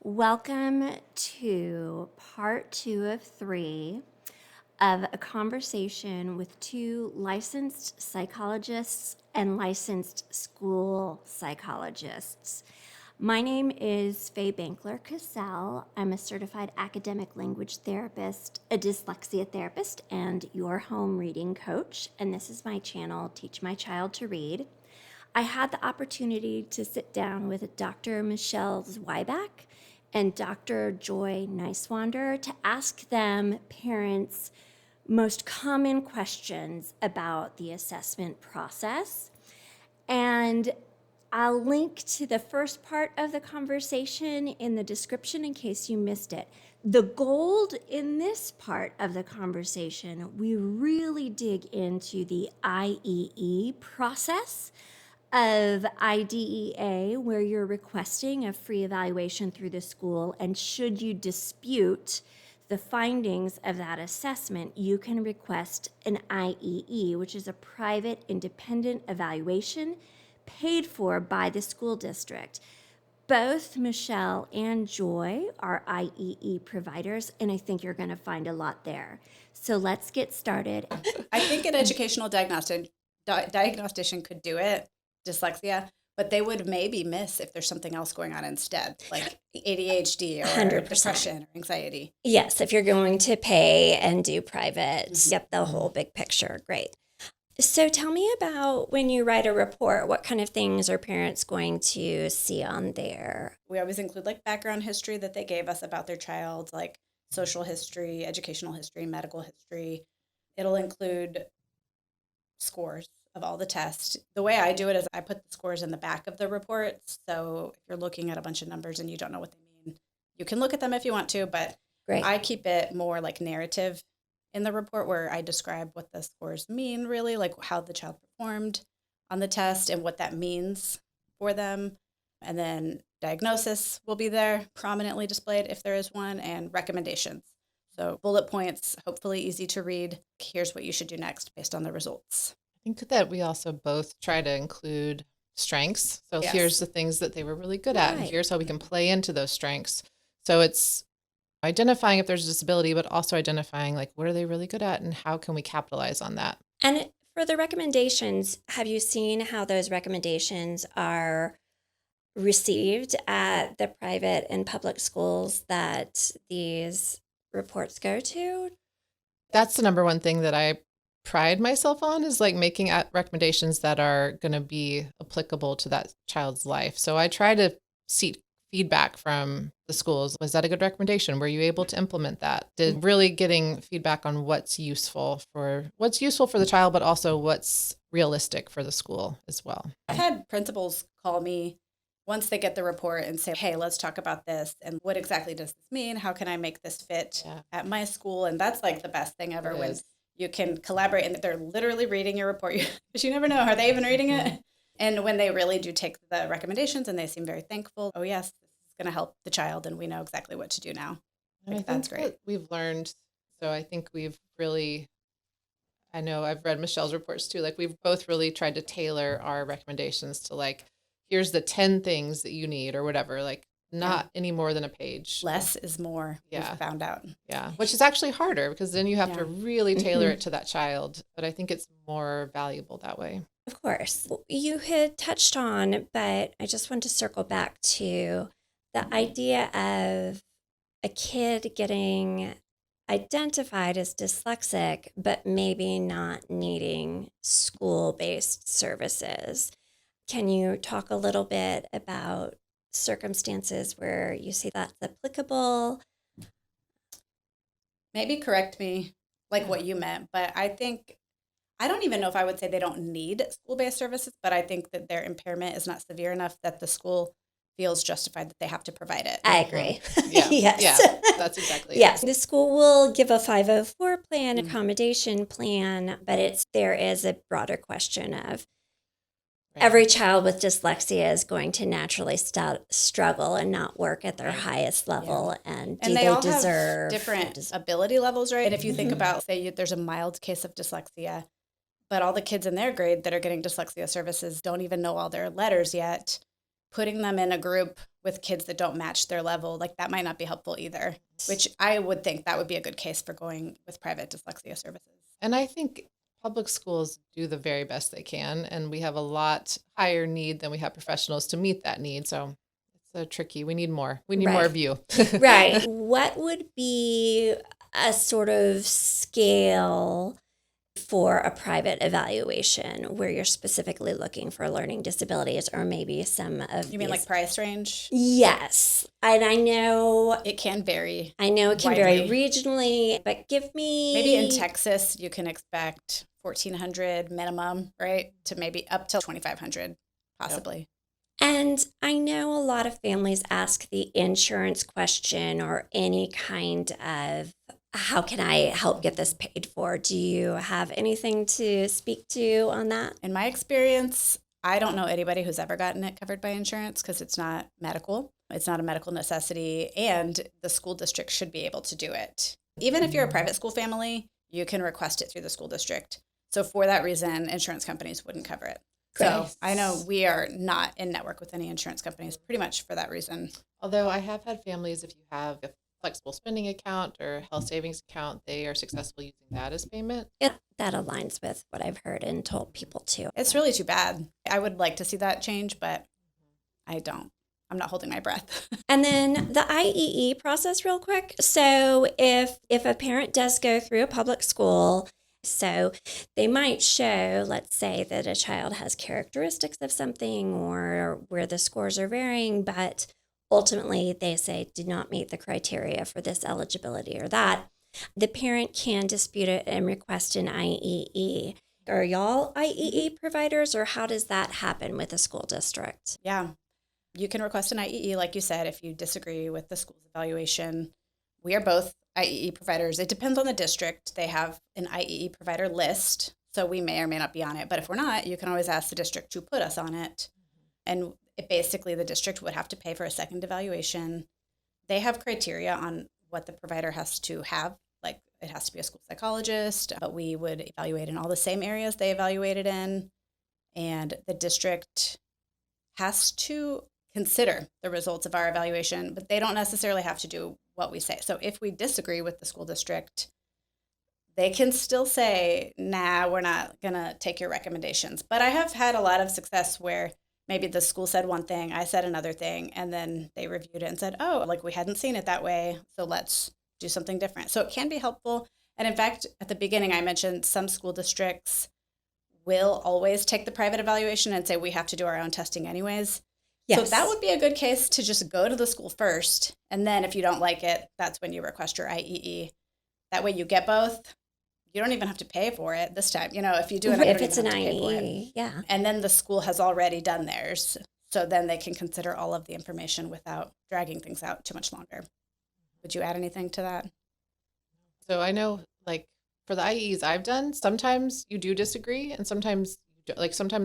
Welcome to part 2 of 3 of a conversation with two licensed psychologists and licensed school psychologists. My name is Faye Bankler Casell. I'm a certified academic language therapist, a dyslexia therapist, and your home reading coach. And this is my channel, Teach My Child to Read. I had the opportunity to sit down with Dr. Michelle Zweibach and Dr. Joy Nicewander to ask them parents' most common questions about the assessment process. And I'll link to the first part of the conversation in the description in case you missed it. The gold in this part of the conversation, we really dig into the IEE process of IDEA, where you're requesting a free evaluation through the school, and should you dispute the findings of that assessment, you can request an IEE, which is a private independent evaluation paid for by the school district. Both Michelle and Joy are IEE providers, and I think you're going to find a lot there. So let's get started. I think an educational diagnostician could do it, dyslexia, but they would maybe miss if there's something else going on instead, like ADHD or 100%. depression or anxiety. Yes, if you're going to pay and do private, get the whole big picture. Great. So tell me about when you write a report, what kind of things are parents going to see on there? We always include like background history that they gave us about their child, like social history, educational history, medical history. It'll include scores of all the tests. The way I do it is I put the scores in the back of the report. So if you're looking at a bunch of numbers and you don't know what they mean, you can look at them if you want to, but Great. I keep it more like narrative in the report where I describe what the scores mean, really, like how the child performed on the test and what that means for them. And then diagnosis will be there, prominently displayed if there is one, and recommendations. So bullet points, hopefully easy to read. Here's what you should do next based on the results. I think that we also both try to include strengths. So Yes. here's the things that they were really good at, and Right. here's how we can play into those strengths. So it's identifying if there's a disability, but also identifying like what are they really good at and how can we capitalize on that. And for the recommendations, have you seen how those recommendations are received at the private and public schools that these reports go to? That's the number one thing that I pride myself on is like making recommendations that are going to be applicable to that child's life. So I try to seek feedback from the schools. Was that a good recommendation? Were you able to implement that? Did really getting feedback on what's useful for the child, but also what's realistic for the school as well. I've had principals call me once they get the report and say, hey, let's talk about this. And what exactly does this mean? How can I make this fit at my school? And that's like the best thing ever when you can collaborate and they're literally reading your report. But you never know, are they even reading it? And when they really do take the recommendations and they seem very thankful, oh, yes, this is going to help the child and we know exactly what to do now. That's great. We've learned. So I think I know I've read Michelle's reports too. Like we've both really tried to tailor our recommendations to like, here's the 10 things that you need or whatever, like not any more than a page. Less is more, we've found out. Yeah, which is actually harder because then you have to really tailor it to that child. But I think it's more valuable that way. Of course. You had touched on, but I just want to circle back to the idea of a kid getting identified as dyslexic, but maybe not needing school-based services. Can you talk a little bit about circumstances where you see that's applicable? Maybe correct me like what you meant, but I don't even know if I would say they don't need school-based services, but I think that their impairment is not severe enough that the school feels justified that they have to provide it. I agree. Yeah. Yes. Yeah, that's exactly Yes. The school will give a 504 plan, accommodation plan, but there is a broader question of every child with dyslexia is going to naturally struggle and not work at their highest level. And do And they they all deserve have different ability levels, right? And if you think about, say, there's a mild case of dyslexia, but all the kids in their grade that are getting dyslexia services don't even know all their letters yet. putting them in a group with kids that don't match their level, like that might not be helpful either, which I would think that would be a good case for going with private dyslexia services. And I think public schools do the very best they can, and we have a lot higher need than we have professionals to meet that need. So it's tricky. We need more. We need more of you. Right. What would be a sort of scale for a private evaluation where you're specifically looking for learning disabilities or maybe some of You mean these? like price range? Yes. And I know It can vary. I know it can vary regionally, but give me Maybe in Texas you can expect $1,400 minimum, right? To maybe up to $2,500 possibly. Yep. And I know a lot of families ask the insurance question or any kind of how can I help get this paid for? Do you have anything to speak to on that? In my experience, I don't know anybody who's ever gotten it covered by insurance because it's not medical. It's not a medical necessity, and the school district should be able to do it. Even if you're a private school family, you can request it through the school district. So for that reason, insurance companies wouldn't cover it. So I know we are not in network with any insurance companies pretty much for that reason. Although I have had families, if you have a flexible spending account or health savings account, they are successful using that as payment. That aligns with what I've heard and told people too. It's really too bad. I would like to see that change, but I don't. I'm not holding my breath. And then the IEE process real quick. So if a parent does go through a public school, so they might show, let's say that a child has characteristics of something or where the scores are varying, but ultimately they say did not meet the criteria for this eligibility or that, the parent can dispute it and request an IEE. Are y'all IEE providers, or how does that happen with a school district? Yeah. You can request an IEE, like you said, if you disagree with the school's evaluation. We are both IEE providers. It depends on the district. They have an IEE provider list, so we may or may not be on it. But if we're not, you can always ask the district to put us on it. And basically, the district would have to pay for a second evaluation. They have criteria on what the provider has to have. Like, it has to be a school psychologist, but we would evaluate in all the same areas they evaluated in. And the district has to consider the results of our evaluation, but they don't necessarily have to do what we say. So if we disagree with the school district, they can still say, nah, we're not going to take your recommendations. But I have had a lot of success where maybe the school said one thing, I said another thing, and then they reviewed it and said, oh, like we hadn't seen it that way, so let's do something different. So it can be helpful. And in fact, at the beginning, I mentioned some school districts will always take the private evaluation and say we have to do our own testing anyways. Yes. So that would be a good case to just go to the school first. And then if you don't like it, that's when you request your IEE. That way you get both. You don't even have to pay for it this time. You know, if you do it, if it's an IEE, yeah. And then the school has already done theirs. So then they can consider all of the information without dragging things out too much longer. Would you add anything to that? So I know, like, for the IEs I've done, sometimes you do disagree, and sometimes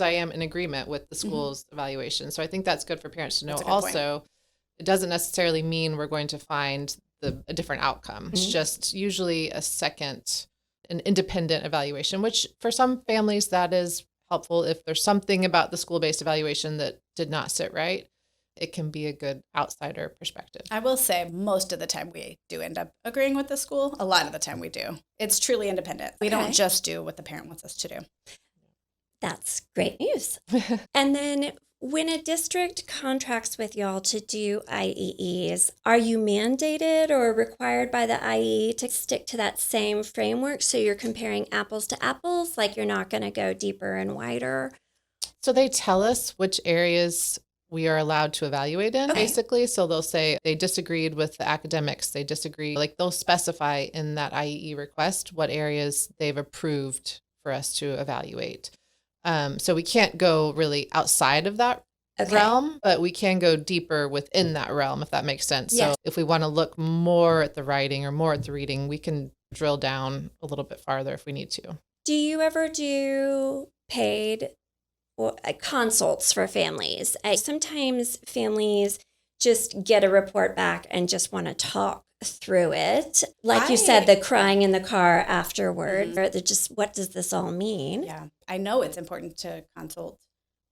I am in agreement with the school's evaluation. So I think that's good for parents to know. Also, it doesn't necessarily mean we're going to find a different outcome. It's just usually an independent evaluation, which for some families that is helpful. If there's something about the school-based evaluation that did not sit right, it can be a good outsider perspective. I will say most of the time we do end up agreeing with the school. A lot of the time we do. It's truly independent. We don't just do what the parent wants us to do. That's great news. And then when a district contracts with y'all to do IEEs, are you mandated or required by the IEE to stick to that same framework so you're comparing apples to apples, like you're not going to go deeper and wider? So they tell us which areas we are allowed to evaluate in, basically. So they'll say they disagreed with the academics. They disagree. Like, they'll specify in that IEE request what areas they've approved for us to evaluate. So we can't go really outside of that realm, but we can go deeper within that realm, if that makes sense. Yes. So if we want to look more at the writing or more at the reading, we can drill down a little bit farther if we need to. Do you ever do paid consults for families? Sometimes families just get a report back and just want to talk through it. Like you said, the crying in the car afterward, or just, what does this all mean? Yeah, I know it's important to consult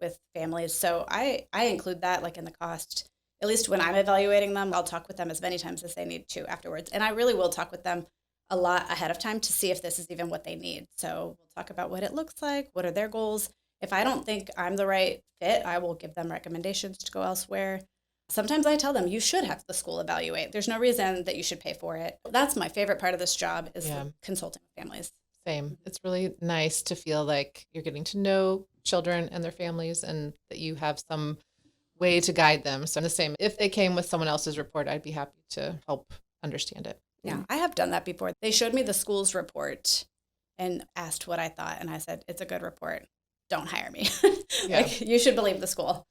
with families. So I include that like in the cost. At least when I'm evaluating them, I'll talk with them as many times as they need to afterwards. And I really will talk with them a lot ahead of time to see if this is even what they need. So we'll talk about what it looks like, what are their goals. If I don't think I'm the right fit, I will give them recommendations to go elsewhere. Sometimes I tell them, you should have the school evaluate. There's no reason that you should pay for it. That's my favorite part of this job is consulting with families. Same. It's really nice to feel like you're getting to know children and their families and that you have some way to guide them. So I'm the same. If they came with someone else's report, I'd be happy to help understand it. Yeah, I have done that before. They showed me the school's report and asked what I thought. And I said, it's a good report. Don't hire me. Yeah. Like, you should believe the school.